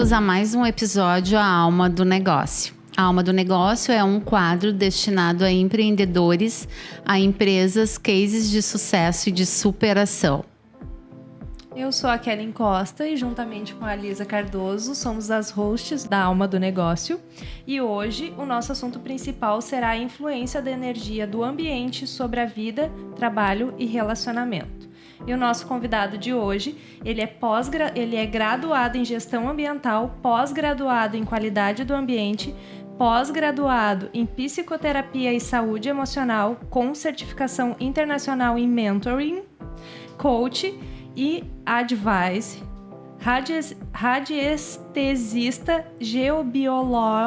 bem-vindos a mais um episódio A Alma do Negócio. A Alma do Negócio é um quadro destinado a empreendedores, a empresas, cases de sucesso e de superação. Eu sou a Kellen Costa e juntamente com a Lisa Cardoso somos as hosts da Alma do Negócio. E hoje o nosso assunto principal será a influência da energia do ambiente sobre a vida, trabalho e relacionamento. E o nosso convidado de hoje, ele é graduado em gestão ambiental, pós-graduado em qualidade do ambiente, pós-graduado em psicoterapia e saúde emocional, com certificação internacional em mentoring, coach e advice, radiestesista, geobiólogo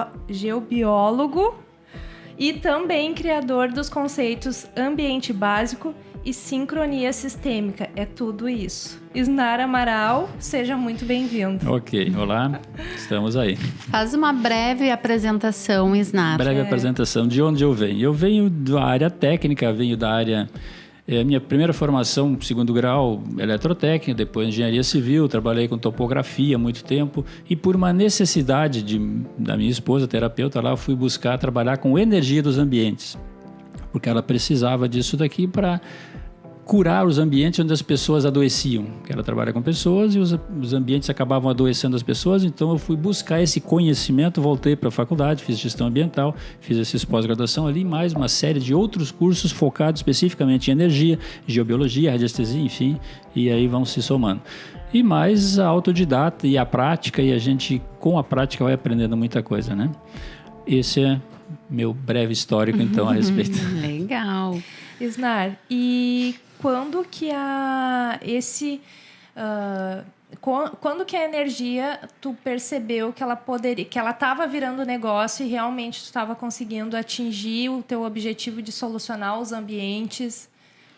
e também criador dos conceitos ambiente básico e sincronia sistêmica. É tudo isso. Isnar Amaral, seja muito bem-vindo. Ok, olá, estamos aí. Faz uma breve apresentação, Isnar. Breve apresentação. De onde eu venho? Eu venho da área técnica, venho da área... minha primeira formação, segundo grau, eletrotécnica, depois engenharia civil, trabalhei com topografia há muito tempo e por uma necessidade da minha esposa, terapeuta, lá eu fui buscar trabalhar com energia dos ambientes, porque ela precisava disso daqui para curar os ambientes onde as pessoas adoeciam. Ela trabalha com pessoas e os ambientes acabavam adoecendo as pessoas, então eu fui buscar esse conhecimento, voltei para a faculdade, fiz gestão ambiental, fiz essa pós-graduação ali, mais uma série de outros cursos focados especificamente em energia, geobiologia, radiestesia, enfim, e aí vão se somando. E mais a autodidata e a prática, e a gente com a prática vai aprendendo muita coisa, né? Esse é meu breve histórico, então, a respeito. Legal. Isnar, e quando que quando que a energia tu percebeu que ela estava virando negócio e realmente tu estava conseguindo atingir o teu objetivo de solucionar os ambientes?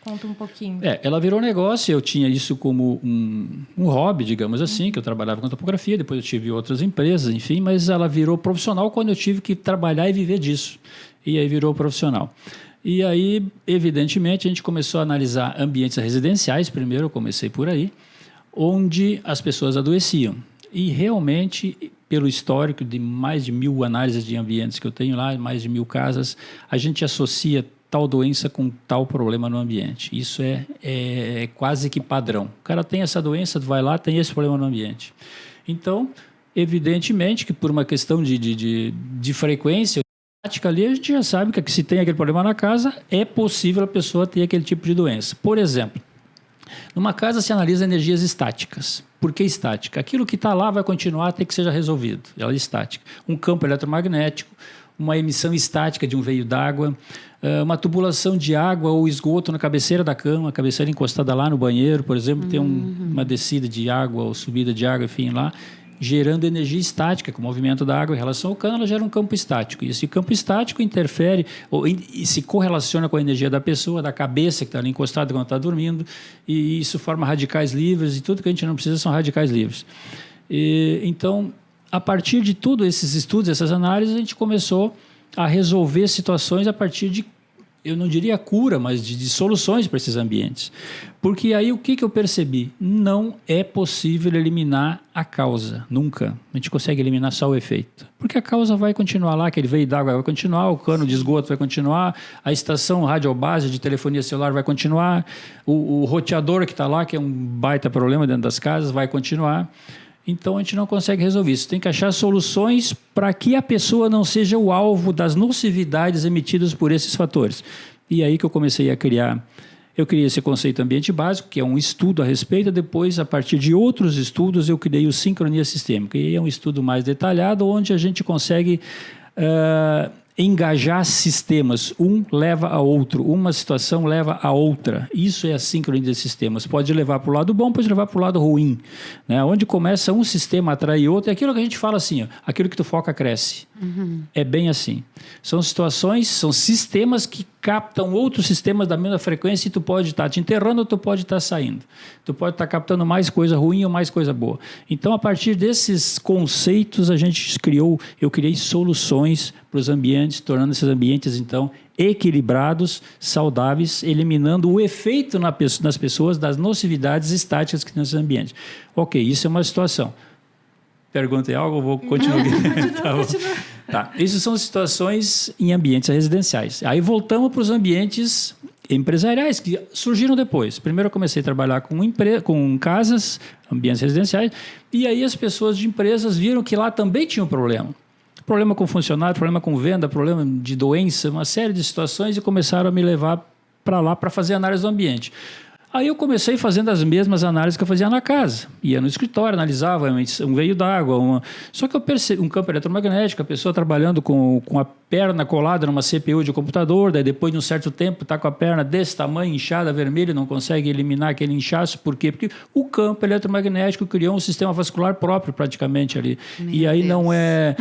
Conta um pouquinho. Ela virou negócio, eu tinha isso como um hobby, digamos assim, que eu trabalhava com topografia, depois eu tive outras empresas, enfim, mas ela virou profissional quando eu tive que trabalhar e viver disso. E aí virou profissional. E aí, evidentemente, a gente começou a analisar ambientes residenciais, primeiro eu comecei por aí, onde as pessoas adoeciam. E realmente, pelo histórico de mais de 1000 análises de ambientes que eu tenho lá, mais de 1000 casas, a gente associa tal doença com tal problema no ambiente. Isso é quase que padrão. O cara tem essa doença, vai lá, tem esse problema no ambiente. Então, evidentemente que por uma questão de frequência, ali a gente já sabe que se tem aquele problema na casa, é possível a pessoa ter aquele tipo de doença. Por exemplo, numa casa se analisa energias estáticas. Por que estática? Aquilo que está lá vai continuar até que seja resolvido. Ela é estática. Um campo eletromagnético, uma emissão estática de um veio d'água, uma tubulação de água ou esgoto na cabeceira da cama, a cabeceira encostada lá no banheiro, por exemplo, tem uma descida de água ou subida de água, enfim, lá, gerando energia estática, com o movimento da água em relação ao cano, ela gera um campo estático. E esse campo estático interfere e se correlaciona com a energia da pessoa, da cabeça que está ali encostada quando está dormindo, e isso forma radicais livres, e tudo que a gente não precisa são radicais livres. Então, a partir de todos esses estudos, essas análises, a gente começou a resolver situações a partir de, eu não diria cura, mas de soluções para esses ambientes. Porque aí o que eu percebi? Não é possível eliminar a causa, nunca. A gente consegue eliminar só o efeito. Porque a causa vai continuar lá, aquele veio d'água vai continuar, o cano de esgoto vai continuar, a estação radiobase de telefonia celular vai continuar, o roteador que está lá, que é um baita problema dentro das casas, vai continuar. Então, a gente não consegue resolver isso. Tem que achar soluções para que a pessoa não seja o alvo das nocividades emitidas por esses fatores. E aí que eu comecei a criar... Eu criei esse conceito ambiente básico, que é um estudo a respeito. Depois, a partir de outros estudos, eu criei o sincronia sistêmica. E é um estudo mais detalhado, onde a gente consegue... engajar sistemas, um leva a outro, uma situação leva a outra. Isso é a sincronia de sistemas. Pode levar para o lado bom, pode levar para o lado ruim, né? Onde começa um sistema a atrair outro, é aquilo que a gente fala assim, ó, aquilo que tu foca cresce. É bem assim. São situações, são sistemas que captam outros sistemas da mesma frequência e tu pode estar te enterrando ou tu pode estar saindo. Tu pode estar captando mais coisa ruim ou mais coisa boa. Então, a partir desses conceitos, eu criei soluções para os ambientes, tornando esses ambientes, então, equilibrados, saudáveis, eliminando o efeito nas pessoas das nocividades estáticas que tem nesses ambientes. Ok, isso é uma situação. perguntem algo, eu vou continuar. Tá bom. Tá. Isso são situações em ambientes residenciais. Aí voltamos para os ambientes empresariais que surgiram depois. Primeiro eu comecei a trabalhar com casas, ambientes residenciais, e aí as pessoas de empresas viram que lá também tinha um problema. Problema com funcionário, problema com venda, problema de doença, uma série de situações, e começaram a me levar para lá para fazer análise do ambiente. Aí eu comecei fazendo as mesmas análises que eu fazia na casa. Ia no escritório, analisava um veio d'água, só que eu percebi um campo eletromagnético, a pessoa trabalhando com a perna colada numa CPU de computador, daí depois de um certo tempo está com a perna desse tamanho, inchada, vermelha, e não consegue eliminar aquele inchaço. Por quê? Porque o campo eletromagnético criou um sistema vascular próprio praticamente ali. E aí não é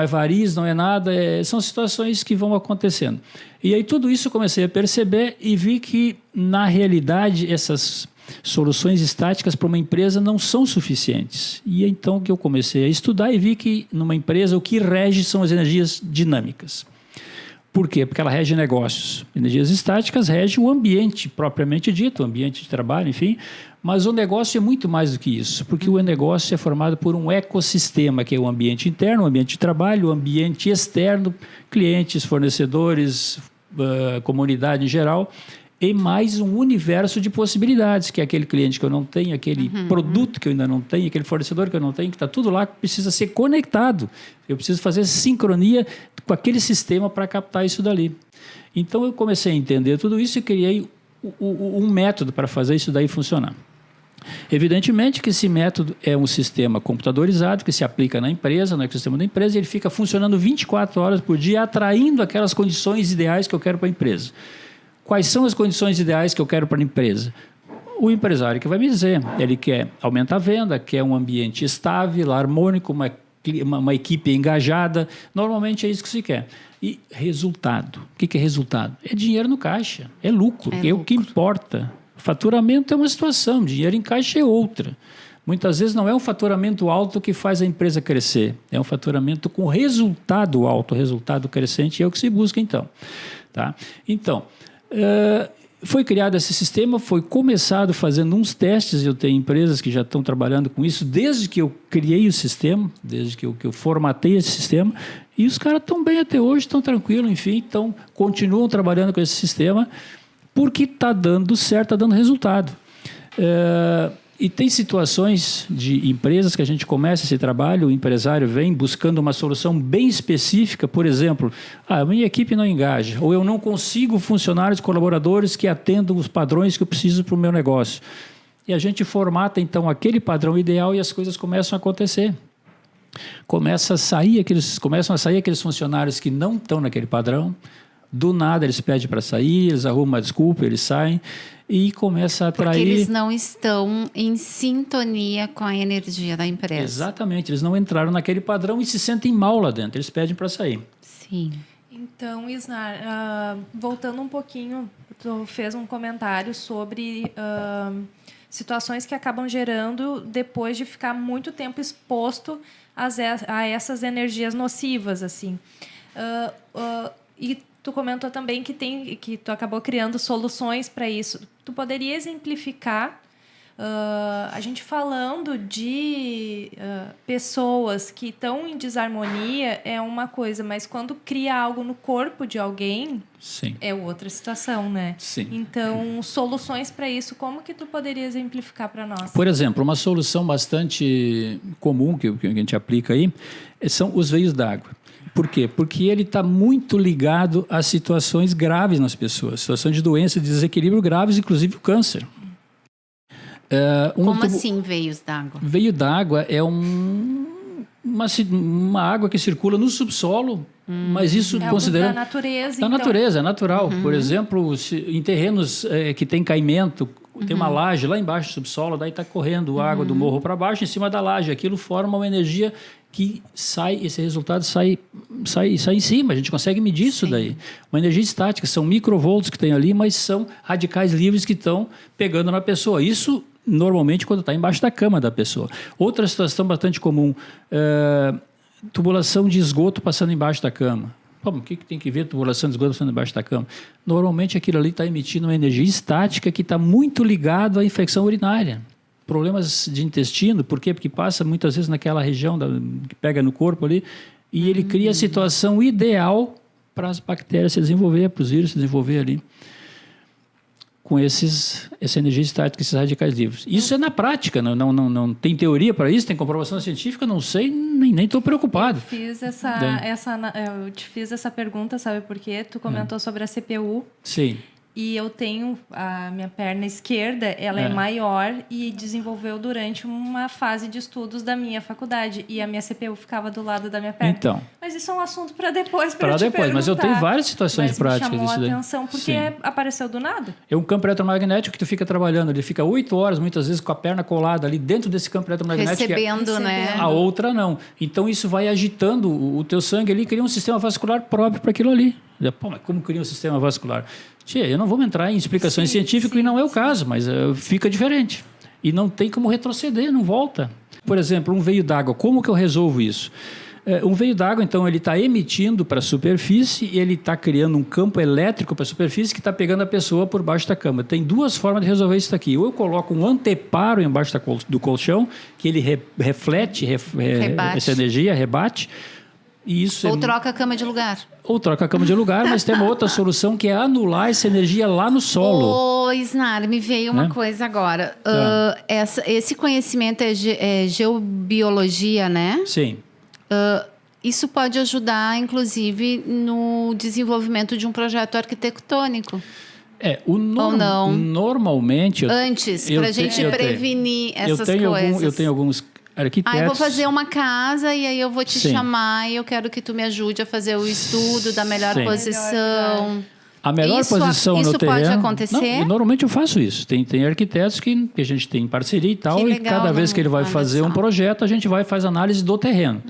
variz, não é nada, são situações que vão acontecendo. E aí tudo isso eu comecei a perceber e vi que, na realidade, essas soluções estáticas para uma empresa não são suficientes. E então que eu comecei a estudar e vi que, numa empresa, o que rege são as energias dinâmicas. Por quê? Porque ela rege negócios. Energias estáticas regem o ambiente propriamente dito, o ambiente de trabalho, enfim. Mas o negócio é muito mais do que isso, porque o negócio é formado por um ecossistema, que é o ambiente interno, o ambiente de trabalho, o ambiente externo, clientes, fornecedores, comunidade em geral, e mais um universo de possibilidades, que é aquele cliente que eu não tenho, aquele produto que eu ainda não tenho, aquele fornecedor que eu não tenho, que está tudo lá, que precisa ser conectado. Eu preciso fazer sincronia com aquele sistema para captar isso dali. Então, eu comecei a entender tudo isso e criei um método para fazer isso daí funcionar. Evidentemente que esse método é um sistema computadorizado que se aplica na empresa, no ecossistema da empresa, e ele fica funcionando 24 horas por dia, atraindo aquelas condições ideais que eu quero para a empresa. Quais são as condições ideais que eu quero para a empresa? O empresário que vai me dizer, ele quer aumentar a venda, quer um ambiente estável, harmônico, uma equipe engajada, normalmente é isso que se quer. E resultado, o que é resultado? É dinheiro no caixa, é lucro, é o que importa. Faturamento é uma situação, dinheiro em caixa é outra. Muitas vezes não é um faturamento alto que faz a empresa crescer, é um faturamento com resultado alto, resultado crescente, é o que se busca então. Tá? Então, foi criado esse sistema, foi começado fazendo uns testes, eu tenho empresas que já estão trabalhando com isso desde que eu criei o sistema, desde que eu formatei esse sistema, e os caras estão bem até hoje, estão tranquilos, enfim, continuam trabalhando com esse sistema, porque está dando certo, está dando resultado. E tem situações de empresas que a gente começa esse trabalho, o empresário vem buscando uma solução bem específica, por exemplo, a minha equipe não engaja, ou eu não consigo funcionários, colaboradores que atendam os padrões que eu preciso para o meu negócio. E a gente formata, então, aquele padrão ideal e as coisas começam a acontecer. Começam a sair aqueles funcionários que não estão naquele padrão. Do nada eles pedem para sair, eles arrumam uma desculpa, eles saem e começa a atrair... Porque eles não estão em sintonia com a energia da empresa. Exatamente, eles não entraram naquele padrão e se sentem mal lá dentro, eles pedem para sair. Sim. Então, Isnar, voltando um pouquinho, tu fez um comentário sobre situações que acabam gerando depois de ficar muito tempo exposto a essas energias nocivas, assim. E tu comentou também que tu acabou criando soluções para isso. Tu poderia exemplificar, a gente falando de pessoas que estão em desarmonia é uma coisa, mas quando cria algo no corpo de alguém, sim, é outra situação, né? Sim. Então, soluções para isso, como que tu poderia exemplificar para nós? Por exemplo, uma solução bastante comum que a gente aplica aí são os veios d'água. Por quê? Porque ele está muito ligado a situações graves nas pessoas, situações de doença, de desequilíbrio graves, inclusive o câncer. Como assim veios d'água? Veio d'água é uma água que circula no subsolo, mas isso considerando... da natureza, da então. natureza, é natural. Por exemplo, em terrenos que tem caimento, tem uma laje lá embaixo do subsolo, daí está correndo água do morro para baixo, em cima da laje. Aquilo forma uma energia que esse resultado sai em cima. A gente consegue medir isso daí. Uma energia estática, são microvolts que tem ali, mas são radicais livres que estão pegando na pessoa. Isso, normalmente, quando está embaixo da cama da pessoa. Outra situação bastante comum, tubulação de esgoto passando embaixo da cama. O que tem que ver tubulação de esgoto passando embaixo da cama? Normalmente, aquilo ali está emitindo uma energia estática que está muito ligado à infecção urinária. problemas de intestino. Por quê? Porque passa muitas vezes naquela região que pega no corpo ali, e ele cria a situação ideal para as bactérias se desenvolver, para os vírus se desenvolver ali, com essa energia estática, esses radicais livres. Isso é na prática, não tem teoria para isso, tem comprovação científica, não sei, nem estou preocupado. Eu te fiz essa pergunta, sabe por quê? Tu comentou sobre a CPU. Sim. E eu tenho a minha perna esquerda, ela é maior e desenvolveu durante uma fase de estudos da minha faculdade. E a minha CPU ficava do lado da minha perna. Então. Mas isso é um assunto para depois, para depois. Mas eu tenho várias situações práticas disso daí. Mas me chamou a atenção porque apareceu do nada. É um campo eletromagnético que tu fica trabalhando. Ele fica 8 horas, muitas vezes, com a perna colada ali dentro desse campo eletromagnético. Recebendo, né? A outra não. Então isso vai agitando o teu sangue ali, cria um sistema vascular próprio para aquilo ali. Pô, mas como cria um sistema vascular? Tia, eu não vou entrar em explicações científicas e não é o caso, mas fica diferente. E não tem como retroceder, não volta. Por exemplo, um veio d'água, como que eu resolvo isso? Um veio d'água, então, ele está emitindo para a superfície e ele está criando um campo elétrico para a superfície que está pegando a pessoa por baixo da cama. Tem duas formas de resolver isso aqui. Ou eu coloco um anteparo embaixo do colchão, que ele reflete essa energia, rebate. E isso ou troca a cama de lugar. Ou troca a cama de lugar, mas tem uma outra solução que é anular essa energia lá no solo. Ô, Isnar, me veio uma coisa agora. Esse conhecimento é geobiologia, né? Sim. Isso pode ajudar, inclusive, no desenvolvimento de um projeto arquitetônico. Ou não? Normalmente... Antes, para a gente prevenir essas coisas. Eu tenho alguns arquitetos. Eu vou fazer uma casa e aí eu vou te chamar e eu quero que tu me ajude a fazer o estudo da melhor posição. A melhor posição no terreno... Isso pode acontecer? Não, normalmente eu faço isso. Tem arquitetos que a gente tem parceria e tal, e cada vez que ele vai fazer um projeto, a gente vai e faz análise do terreno.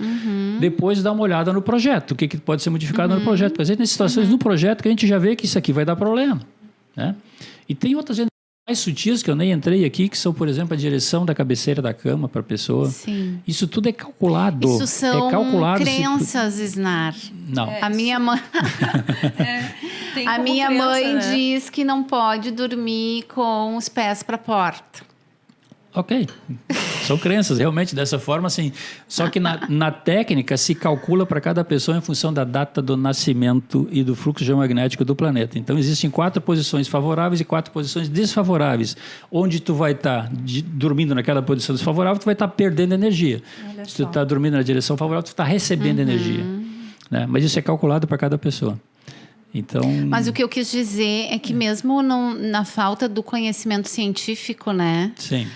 Depois dá uma olhada no projeto, o que pode ser modificado no projeto. Porque tem situações no projeto que a gente já vê que isso aqui vai dar problema. Né? E tem outras mais sutis que eu nem entrei aqui, que são, por exemplo, a direção da cabeceira da cama para a pessoa. Sim. Isso tudo é calculado. Isso são crenças, Isnar. Não. A minha mãe... a minha mãe diz que não pode dormir com os pés para a porta. Ok. São crenças, realmente, dessa forma, assim. Só que na técnica se calcula para cada pessoa em função da data do nascimento e do fluxo geomagnético do planeta. Então, existem 4 posições favoráveis e 4 posições desfavoráveis. Onde tu vai estar dormindo naquela posição desfavorável, tu vai estar perdendo energia. Se tu está dormindo na direção favorável, tu está recebendo energia. Né? Mas isso é calculado para cada pessoa. Então... Mas o que eu quis dizer é que mesmo na falta do conhecimento científico, né? Sim.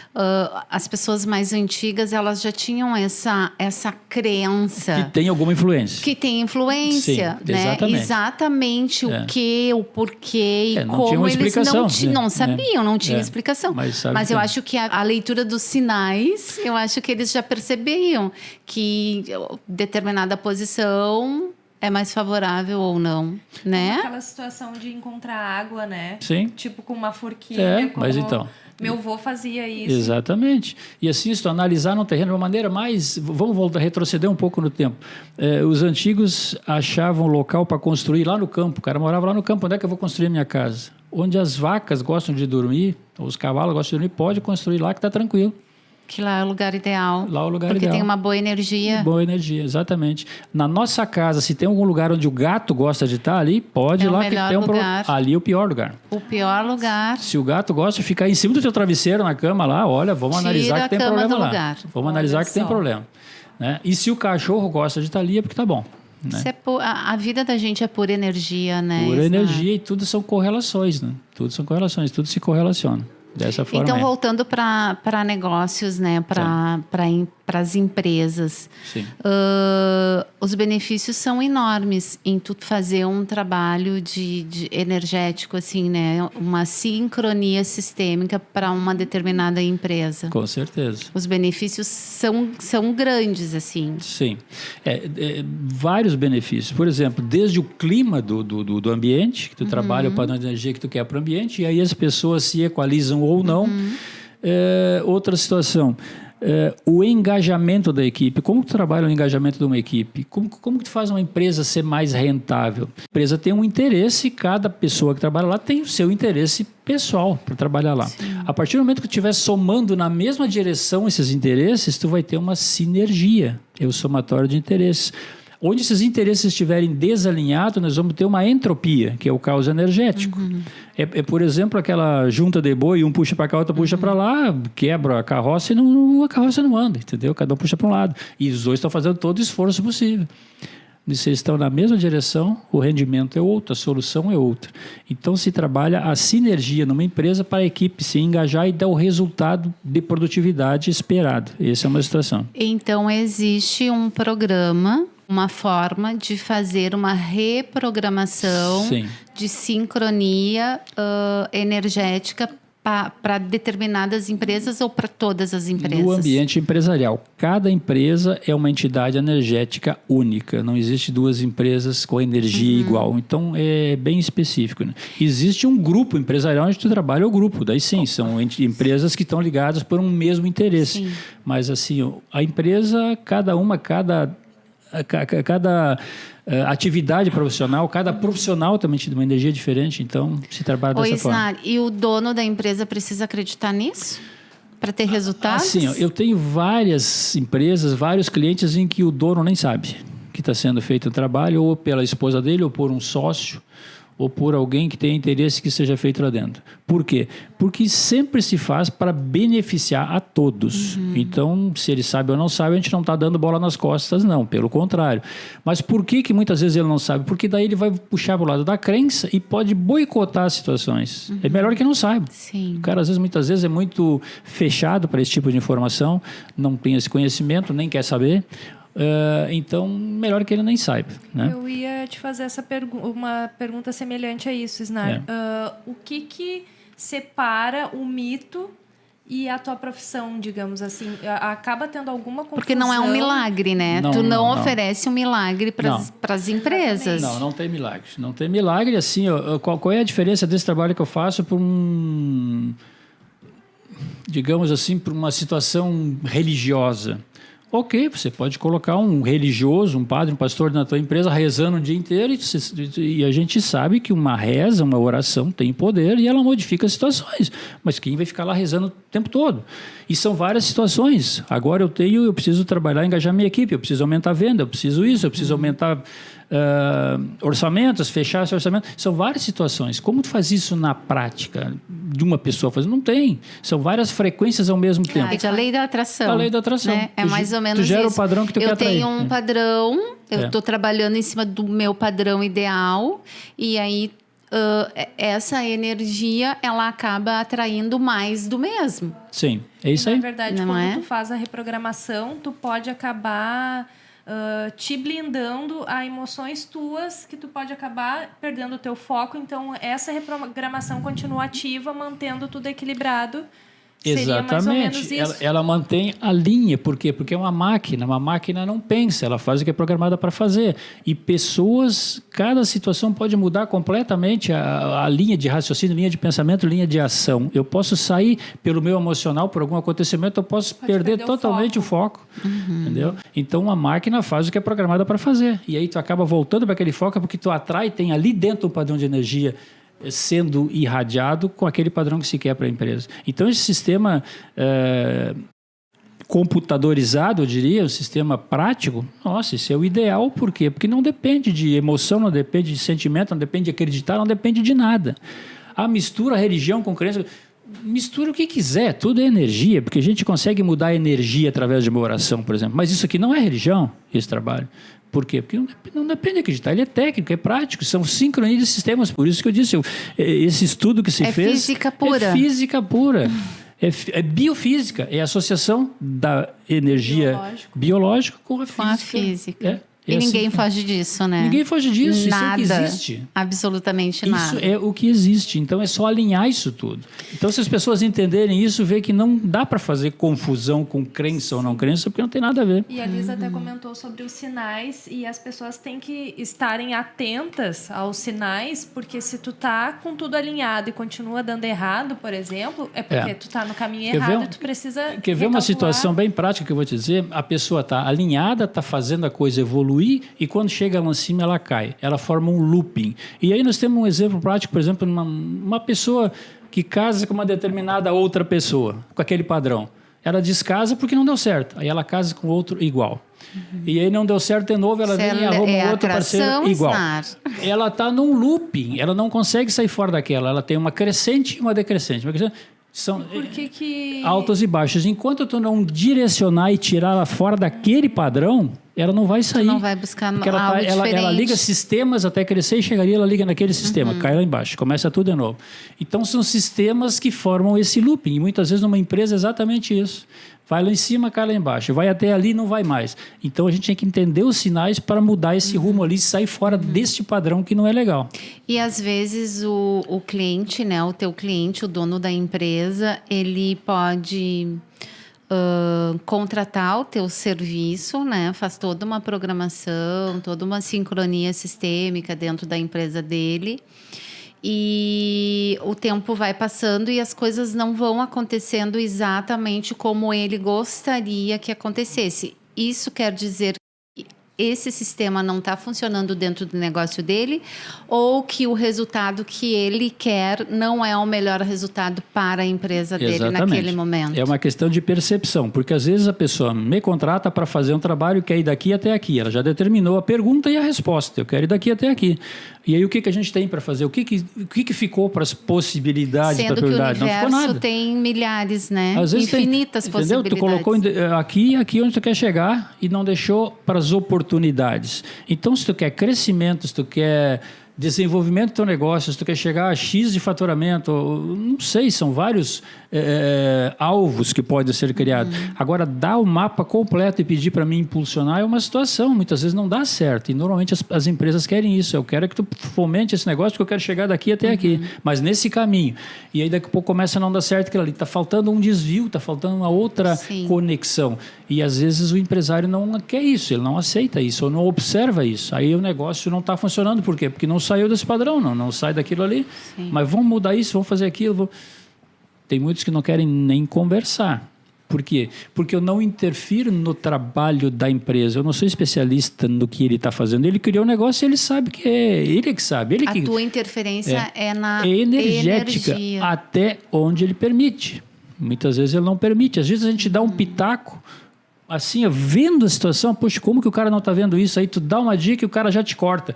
As pessoas mais antigas, elas já tinham essa crença. Que tem alguma influência. Que tem influência, sim, né? Exatamente. Exatamente o que, o porquê e não como tinha uma eles explicação, não sabiam, não tinha explicação. Mas eu acho que a leitura dos sinais, eu acho que eles já percebiam que determinada posição... é mais favorável ou não, né? Aquela situação de encontrar água, né? Sim. Tipo com uma forquilha. Mas então... Meu avô fazia isso. Exatamente. E assim, se tu analisar no terreno de uma maneira mais... Vamos retroceder um pouco no tempo. Os antigos achavam local para construir lá no campo. O cara morava lá no campo. Onde é que eu vou construir a minha casa? Onde as vacas gostam de dormir, ou os cavalos gostam de dormir, pode construir lá que está tranquilo. Que lá é o lugar ideal. Lá é o lugar porque ideal. Tem uma boa energia. Boa energia, exatamente. Na nossa casa, se tem algum lugar onde o gato gosta de estar ali, pode ir lá que tem lugar. Ali é o pior lugar. O pior lugar. Se o gato gosta de ficar em cima do teu travesseiro na cama lá, olha, vamos analisar que tem problema lá. Lugar. Vamos analisar que tem problema. Né? E se o cachorro gosta de estar ali, é porque tá bom. Né? A vida da gente é pura energia, né? Pura energia e tudo são correlações, né? Tudo são correlações, tudo se correlaciona. Dessa forma. Então, voltando para negócios, né? Para as empresas. Sim. Os benefícios são enormes em tu fazer um trabalho de energético, assim, né? Uma sincronia sistêmica para uma determinada empresa. Com certeza. Os benefícios são grandes, assim. Sim. Vários benefícios. Por exemplo, desde o clima do ambiente, que tu trabalha o padrão de energia que tu quer para o ambiente, e aí as pessoas se equalizam ou não. Outra situação. o engajamento da equipe. Como tu trabalha o engajamento de uma equipe? Como que tu faz uma empresa ser mais rentável? A empresa tem um interesse, cada pessoa que trabalha lá tem o seu interesse pessoal para trabalhar lá. Sim. A partir do momento que tu estiver somando na mesma direção esses interesses, tu vai ter uma sinergia, é o somatório de interesses. Onde esses interesses estiverem desalinhados, nós vamos ter uma entropia, que é o caos energético. É, por exemplo, aquela junta de boi, um puxa para cá, outro puxa para lá, quebra a carroça e a carroça não anda, entendeu? Cada um puxa para um lado. E os dois estão fazendo todo o esforço possível. E se eles estão na mesma direção, o rendimento é outro, a solução é outra. Então, se trabalha a sinergia numa empresa para a equipe se engajar e dar o resultado de produtividade esperado. Essa é uma situação. Então, existe um programa, uma forma de fazer uma reprogramação Sim. de sincronia energética para determinadas empresas ou para todas as empresas? No ambiente empresarial. Cada empresa é uma entidade energética única. Não existe duas empresas com energia igual. Então, é bem específico. Né? Existe um grupo empresarial onde tu trabalha o grupo. Daí sim, são empresas que estão ligadas por um mesmo interesse. Sim. Mas assim, a empresa, cada atividade profissional, cada profissional também tem uma energia diferente, então se trabalha dessa forma. E o dono da empresa precisa acreditar nisso? Para ter resultados? Sim, eu tenho várias empresas, vários clientes em que o dono nem sabe que está sendo feito o trabalho, ou pela esposa dele, ou por um sócio, ou por alguém que tenha interesse que seja feito lá dentro. Por quê? Porque sempre se faz para beneficiar a todos. Então, se ele sabe ou não sabe, a gente não está dando bola nas costas, não. Pelo contrário. Mas por que muitas vezes ele não sabe? Porque daí ele vai puxar para o lado da crença e pode boicotar as situações. É melhor que não saiba. Sim. O cara, muitas vezes, é muito fechado para esse tipo de informação, não tem esse conhecimento, nem quer saber. Então, melhor que ele nem saiba. Né? Eu ia te fazer uma pergunta semelhante a isso, Snar. O que separa o mito e a tua profissão, digamos assim? Acaba tendo alguma confusão? Porque não é um milagre, né? Tu não oferece um milagre para as empresas. Não tem milagre. Não tem milagre. Assim, qual é a diferença desse trabalho que eu faço para digamos assim, para uma situação religiosa? Ok, você pode colocar um religioso, um padre, um pastor na tua empresa rezando o dia inteiro e a gente sabe que uma reza, uma oração tem poder e ela modifica as situações. Mas quem vai ficar lá rezando o tempo todo? E são várias situações. Agora eu preciso trabalhar, engajar minha equipe, eu preciso aumentar a venda, eu preciso isso, eu preciso aumentar orçamentos, fechar esse orçamento. São várias situações. Como tu faz isso na prática de uma pessoa fazendo? Não tem. São várias frequências ao mesmo tempo. É a lei da atração. A lei da atração. Né? É mais ou menos tu gera isso. O padrão que tu quer atrair. Eu tenho um padrão, eu estou trabalhando em cima do meu padrão ideal e aí essa energia ela acaba atraindo mais do mesmo. Sim, é isso aí. Na verdade, quando tu faz a reprogramação, tu pode acabar te blindando a emoções tuas que tu pode acabar perdendo o teu foco. Então, essa reprogramação continua ativa, mantendo tudo equilibrado. Exatamente. Ela mantém a linha. Por quê? Porque é uma máquina não pensa, ela faz o que é programada para fazer. E pessoas, cada situação pode mudar completamente a linha de raciocínio, linha de pensamento, linha de ação. Eu posso sair pelo meu emocional, por algum acontecimento, eu posso perder totalmente o foco. Entendeu? Então, a máquina faz o que é programada para fazer. E aí tu acaba voltando para aquele foco porque tu atrai, tem ali dentro um padrão de energia sendo irradiado com aquele padrão que se quer para a empresa. Então, esse sistema computadorizado, eu diria, o sistema prático, nossa, isso é o ideal. Por quê? Porque não depende de emoção, não depende de sentimento, não depende de acreditar, não depende de nada. A mistura religião com crença, mistura o que quiser, tudo é energia, porque a gente consegue mudar a energia através de uma oração, por exemplo. Mas isso aqui não é religião, esse trabalho. Por quê? Porque não depende de acreditar, ele é técnico, é prático, são sincronias de sistemas. Por isso que eu disse, esse estudo que se fez... É física pura. É física pura. É biofísica, é a associação da energia biológica com a física. E ninguém foge disso, né? Ninguém foge disso, Nada, isso é o que existe. Absolutamente nada. Isso é o que existe, então é só alinhar isso tudo. Então, se as pessoas entenderem isso, vê que não dá para fazer confusão com crença ou não crença, porque não tem nada a ver. E a Lisa até comentou sobre os sinais e as pessoas têm que estarem atentas aos sinais, porque se tu tá com tudo alinhado e continua dando errado, por exemplo, é porque tu tá no caminho errado e tu precisa Quer ver uma recalcular. situação bem prática que eu vou te dizer? A pessoa está alinhada, está fazendo a coisa evoluir e quando chega lá em cima ela cai. Ela forma um looping. E aí nós temos um exemplo prático, por exemplo, uma pessoa que casa com uma determinada outra pessoa, com aquele padrão. Ela descasa porque não deu certo. Aí ela casa com outro igual. E aí não deu certo de novo, ela vem e arruma um outro parceiro igual. Ela está num looping, ela não consegue sair fora daquela. Ela tem uma crescente e uma decrescente. São altos e baixos. Enquanto tu não direcionar e tirar ela fora daquele padrão, ela não vai sair. Tu não vai buscar algo diferente. Ela liga sistemas até crescer e chegaria, ela liga naquele sistema, cai lá embaixo, começa tudo de novo. Então, são sistemas que formam esse looping. E muitas vezes numa empresa é exatamente isso. Vai lá em cima, cai lá embaixo. Vai até ali, não vai mais. Então, a gente tem que entender os sinais para mudar esse rumo ali e sair fora deste padrão que não é legal. E, às vezes, o cliente, né, o teu cliente, o dono da empresa, ele pode contratar o teu serviço, né? Faz toda uma programação, toda uma sincronia sistêmica dentro da empresa dele. E o tempo vai passando e as coisas não vão acontecendo exatamente como ele gostaria que acontecesse. Isso quer dizer que esse sistema não está funcionando dentro do negócio dele ou que o resultado que ele quer não é o melhor resultado para a empresa dele naquele momento. É uma questão de percepção, porque às vezes a pessoa me contrata para fazer um trabalho que é ir daqui até aqui. Ela já determinou a pergunta e a resposta. Eu quero ir daqui até aqui. E aí o que a gente tem para fazer? O que ficou para as possibilidades, para a prioridade? Sendo que o universo não ficou nada. Tem milhares, né? Às vezes infinitas possibilidades. Tu colocou aqui onde tu quer chegar e não deixou para as oportunidades. Então, se tu quer crescimento, se tu quer desenvolvimento do teu negócio, se tu quer chegar a X de faturamento, não sei, são vários alvos que podem ser criados. Agora, dar o mapa completo e pedir para mim impulsionar é uma situação, muitas vezes não dá certo, e normalmente as empresas querem isso. Eu quero que tu fomente esse negócio porque eu quero chegar daqui até aqui, mas nesse caminho. E aí daqui a pouco começa a não dar certo aquilo ali. Está faltando um desvio, está faltando uma outra conexão. E às vezes o empresário não quer isso, ele não aceita isso, ou não observa isso. Aí o negócio não está funcionando. Por quê? Porque não saiu desse padrão, não sai daquilo ali. Sim. Mas vamos mudar isso, vamos fazer aquilo. Tem muitos que não querem nem conversar. Por quê? Porque eu não interfiro no trabalho da empresa. Eu não sou especialista no que ele está fazendo. Ele criou um negócio e ele sabe que é ele que sabe. A tua interferência é na energética, energia. Até onde ele permite. Muitas vezes ele não permite. Às vezes a gente dá um pitaco, assim, vendo a situação, poxa, como que o cara não está vendo isso? Aí tu dá uma dica e o cara já te corta.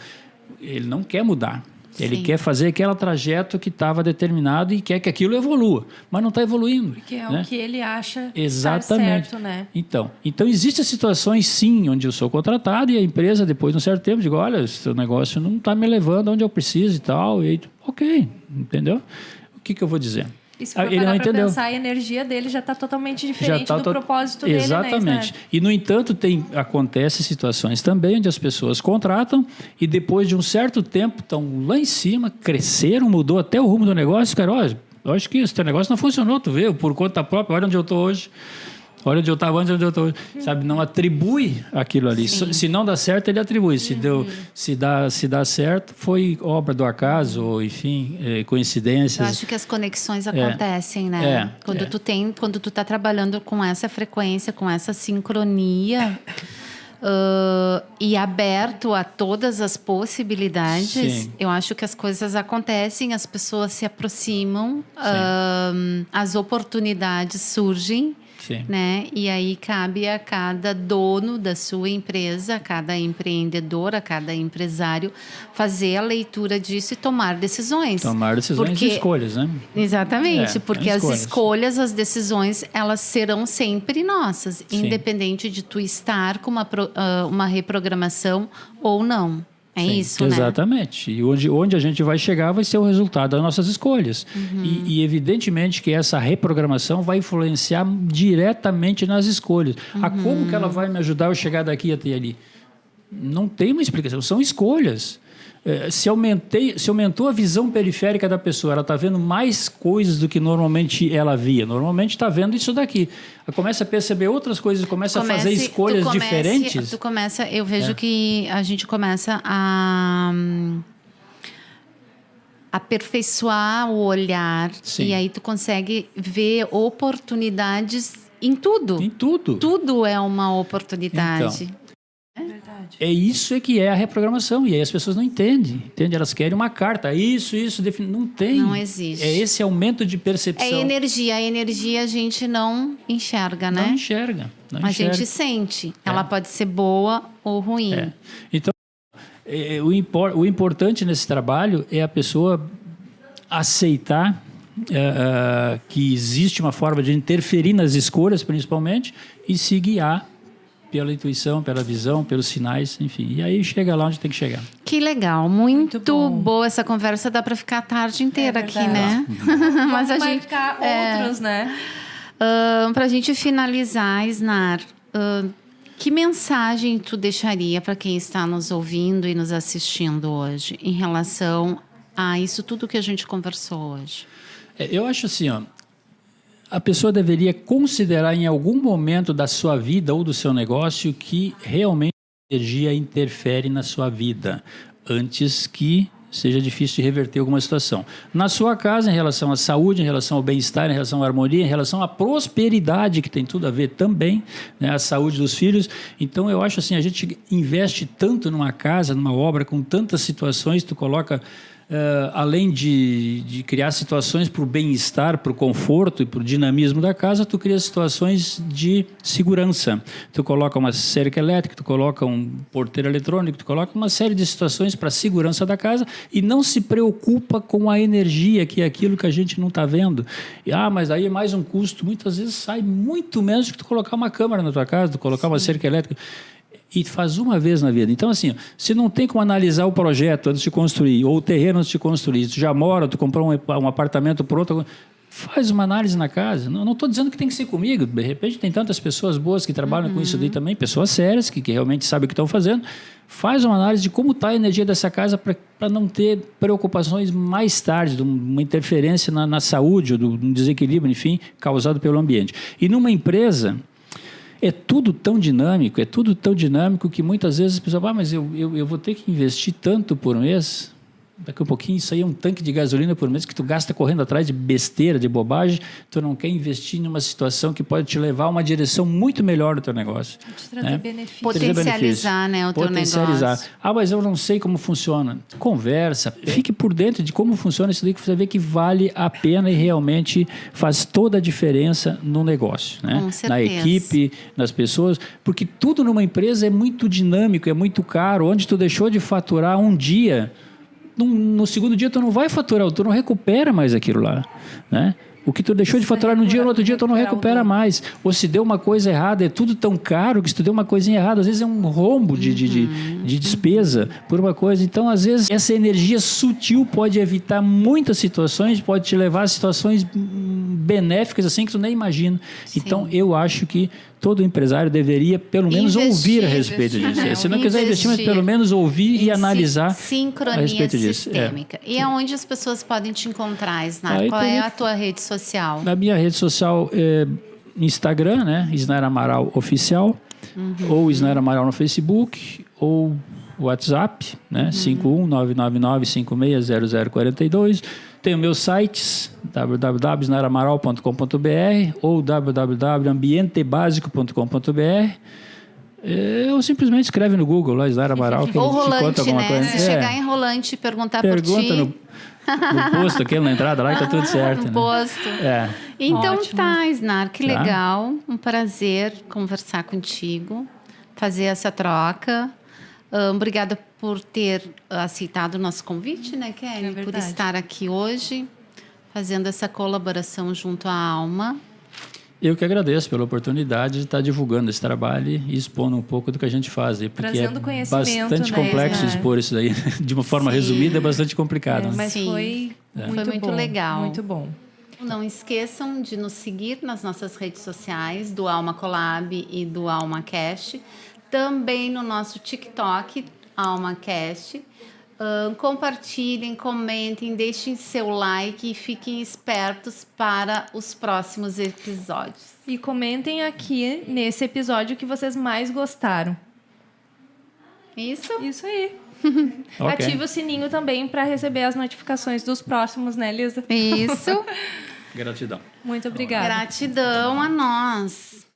Ele não quer mudar. Ele quer fazer aquele trajeto que estava determinado e quer que aquilo evolua, mas não está evoluindo. Porque é né? o que ele acha Exatamente. estar certo, né? Então existem situações, sim, onde eu sou contratado e a empresa, depois de um certo tempo, digo, olha, esse negócio não está me levando onde eu preciso e tal. E aí, ok, entendeu? O que eu vou dizer? E se for parar para pensar, a energia dele já está totalmente diferente do propósito dele. Exatamente. Né? E, no entanto, acontece situações também onde as pessoas contratam e depois de um certo tempo estão lá em cima, cresceram, mudou até o rumo do negócio. Cara, olha, eu acho que esse teu negócio não funcionou, tu vê, por conta própria, olha onde eu estou hoje. Olha onde eu estava antes, onde eu estou hoje. Sabe, não atribui aquilo ali. Se não dá certo, ele atribui. Se dá certo, foi obra do acaso, ou enfim, coincidências. Eu acho que as conexões acontecem, né? Quando tu tá trabalhando com essa frequência, com essa sincronia, e aberto a todas as possibilidades, eu acho que as coisas acontecem, as pessoas se aproximam, as oportunidades surgem. Sim. Né? E aí cabe a cada dono da sua empresa, a cada empreendedor, a cada empresário fazer a leitura disso e tomar decisões. Tomar decisões e escolhas, né? Exatamente, porque as escolhas, as decisões, elas serão sempre nossas, independente de tu estar com uma reprogramação ou não. É isso, né? Exatamente. E onde a gente vai chegar vai ser o resultado das nossas escolhas. E evidentemente que essa reprogramação vai influenciar diretamente nas escolhas. Como que ela vai me ajudar a eu chegar daqui até ali? Não tem uma explicação, são escolhas. Se aumentou a visão periférica da pessoa, ela está vendo mais coisas do que normalmente ela via. Normalmente está vendo isso daqui. Ela começa a perceber outras coisas, começa a fazer escolhas diferentes. Eu vejo que a gente começa a aperfeiçoar o olhar. Sim. E aí tu consegue ver oportunidades em tudo. Em tudo. Tudo é uma oportunidade. Então, é isso que é a reprogramação. E aí as pessoas não entendem. Elas querem uma carta. Isso, não tem. Não existe. É esse aumento de percepção. É energia. A energia a gente não enxerga, né? Não enxerga. A gente sente. Ela pode ser boa ou ruim. Então, o importante nesse trabalho é a pessoa aceitar que existe uma forma de interferir nas escolhas, principalmente, e se guiar pela intuição, pela visão, pelos sinais, enfim. E aí chega lá onde tem que chegar. Que legal. Muito boa essa conversa. Dá para ficar a tarde inteira aqui, né? Mas vamos marcar outros, né? Para a gente finalizar, Isnar, que mensagem tu deixaria para quem está nos ouvindo e nos assistindo hoje em relação a isso tudo que a gente conversou hoje? Eu acho assim, a pessoa deveria considerar em algum momento da sua vida ou do seu negócio que realmente a energia interfere na sua vida, antes que seja difícil de reverter alguma situação. Na sua casa, em relação à saúde, em relação ao bem-estar, em relação à harmonia, em relação à prosperidade, que tem tudo a ver também, né, a saúde dos filhos. Então, eu acho assim, a gente investe tanto numa casa, numa obra, com tantas situações, tu coloca... além de criar situações para o bem-estar, para o conforto e para o dinamismo da casa, tu cria situações de segurança. Tu coloca uma cerca elétrica, tu coloca um porteiro eletrônico, tu coloca uma série de situações para a segurança da casa e não se preocupa com a energia, que é aquilo que a gente não está vendo. Mas aí é mais um custo. Muitas vezes sai muito menos do que tu colocar uma câmera na tua casa, tu colocar uma cerca elétrica. E faz uma vez na vida. Então, assim, se não tem como analisar o projeto antes de construir, ou o terreno antes de construir, tu já mora, tu comprou um apartamento pronto, faz uma análise na casa. Não estou dizendo que tem que ser comigo. De repente, tem tantas pessoas boas que trabalham com isso daí também, pessoas sérias, que realmente sabem o que estão fazendo. Faz uma análise de como está a energia dessa casa para não ter preocupações mais tarde, de uma interferência na saúde, ou de um desequilíbrio, enfim, causado pelo ambiente. E numa empresa... É tudo tão dinâmico que muitas vezes as pessoas falam, mas eu vou ter que investir tanto por mês, daqui a pouquinho isso aí é um tanque de gasolina por mês que tu gasta correndo atrás de besteira, de bobagem, tu não quer investir numa situação que pode te levar a uma direção muito melhor do teu negócio. Te trazer benefícios. Potencializar, né, o teu negócio. Mas eu não sei como funciona. Conversa, fique por dentro de como funciona isso daí, que você vê que vale a pena e realmente faz toda a diferença no negócio, né? Com certeza. Na equipe, nas pessoas, porque tudo numa empresa é muito dinâmico, é muito caro. Onde tu deixou de faturar um dia, no segundo dia tu não vai faturar, tu não recupera mais aquilo lá, né? O que tu deixou de faturar num dia, no outro dia tu não recupera mais. Ou se deu uma coisa errada, é tudo tão caro que se tu deu uma coisinha errada, às vezes é um rombo de despesa por uma coisa. Então, às vezes, essa energia sutil pode evitar muitas situações, pode te levar a situações benéficas assim que tu nem imagina. Sim. Então, eu acho que todo empresário deveria, pelo menos, ouvir a respeito disso. Se não quiser investir, mas pelo menos ouvir e analisar a respeito disso. Sistêmica. E aonde as pessoas podem te encontrar, Isnar? Qual é a tua rede social? Na minha rede social é Instagram, né? Isnar Amaral Oficial, ou Isnar Amaral no Facebook, ou WhatsApp, né? 51999560042. Tem os meus sites, www.isnaramaral.com.br ou www.ambientebasico.com.br. Ou simplesmente escreve no Google lá, Isnar Amaral, que ou rolante, conta alguma coisa. Se chegar em rolante e perguntar por ti... Pergunta no posto, aquele na entrada lá, que tá tudo certo. No posto. Então tá, Isnar, que legal. Um prazer conversar contigo, fazer essa troca. Obrigada por ter aceitado o nosso convite, né, Kelly? Por estar aqui hoje, fazendo essa colaboração junto à Alma. Eu que agradeço pela oportunidade de estar divulgando esse trabalho e expondo um pouco do que a gente faz. Porque trazendo conhecimento, bastante complexo expor isso daí. De uma forma resumida, é bastante complicado. Mas foi muito legal. Muito bom. Não esqueçam de nos seguir nas nossas redes sociais, do Alma Collab e do Alma Cash. também no nosso TikTok, AlmaCast. Compartilhem, comentem, deixem seu like e fiquem espertos para os próximos episódios. E comentem aqui nesse episódio que vocês mais gostaram. Isso? Isso aí. Ok. Ative o sininho também para receber as notificações dos próximos, né, Lisa? Isso. Gratidão. Muito obrigada. Gratidão a nós.